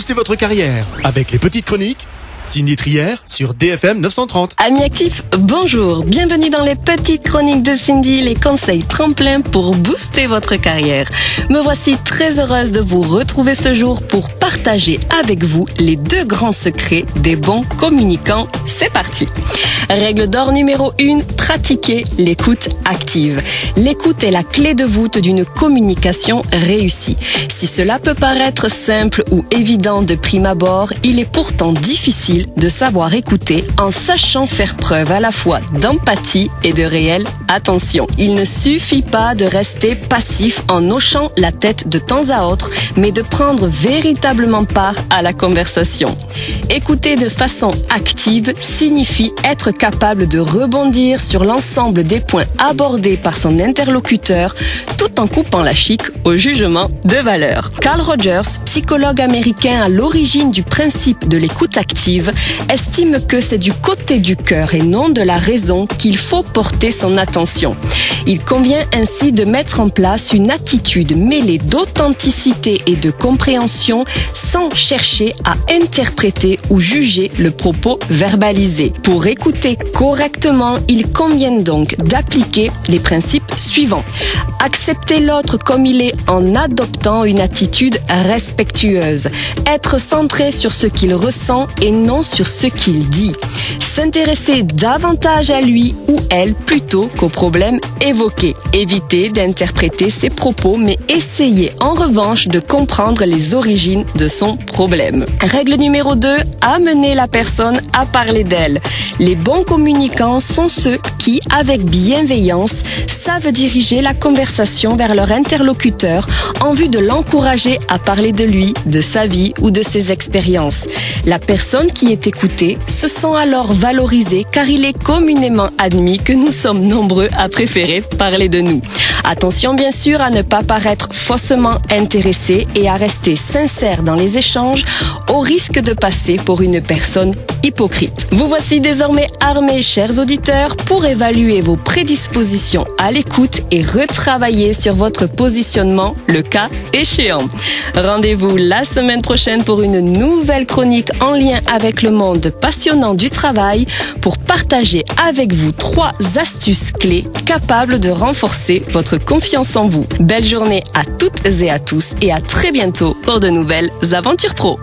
Boostez votre carrière avec les petites chroniques. Cindy Trier sur DFM 930. Amis actifs, bonjour. Bienvenue dans les petites chroniques de Cindy, les conseils tremplins pour booster votre carrière. Me voici très heureuse de vous retrouver ce jour pour partager avec vous les 2 grands secrets des bons communicants. C'est parti. Règle d'or numéro 1, pratiquez l'écoute active. L'écoute est la clé de voûte d'une communication réussie. Si cela peut paraître simple ou évident de prime abord, il est pourtant difficile de savoir écouter en sachant faire preuve à la fois d'empathie et de réelle attention. Il ne suffit pas de rester passif en hochant la tête de temps à autre, mais de prendre véritablement part à la conversation. Écouter de façon active signifie être capable de rebondir sur l'ensemble des points abordés par son interlocuteur tout en coupant la chic au jugement de valeur. Carl Rogers, psychologue américain à l'origine du principe de l'écoute active, estime que c'est du côté du cœur et non de la raison qu'il faut porter son attention. Il convient ainsi de mettre en place une attitude mêlée d'authenticité et de compréhension sans chercher à interpréter ou juger le propos verbalisé. Pour écouter correctement, il convient donc d'appliquer les principes suivants. Accepter l'autre comme il est en adoptant une attitude respectueuse. Être centré sur ce qu'il ressent et non sur ce qu'il dit. S'intéresser davantage à lui ou elle plutôt qu'au problème évoqué. Éviter d'interpréter ses propos mais essayer en revanche de comprendre les origines de son problème. Règle numéro 2, amener la personne à parler d'elle. Les bons communicants sont ceux qui, avec bienveillance, savent diriger la conversation vers leur interlocuteur en vue de l'encourager à parler de lui, de sa vie ou de ses expériences. La personne qui est écoutée se sent alors valorisée car il est communément admis que nous sommes nombreux à préférer parler de nous. Attention bien sûr à ne pas paraître faussement intéressé et à rester sincère dans les échanges au risque de passer pour une personne hypocrite. Vous voici désormais armés, chers auditeurs, pour évaluer vos prédispositions à l'écoute et retravailler sur votre positionnement le cas échéant. Rendez-vous la semaine prochaine pour une nouvelle chronique en lien avec le monde passionnant du travail pour partager avec vous 3 astuces clés capables de renforcer votre confiance en vous. Belle journée à toutes et à tous et à très bientôt pour de nouvelles aventures pro.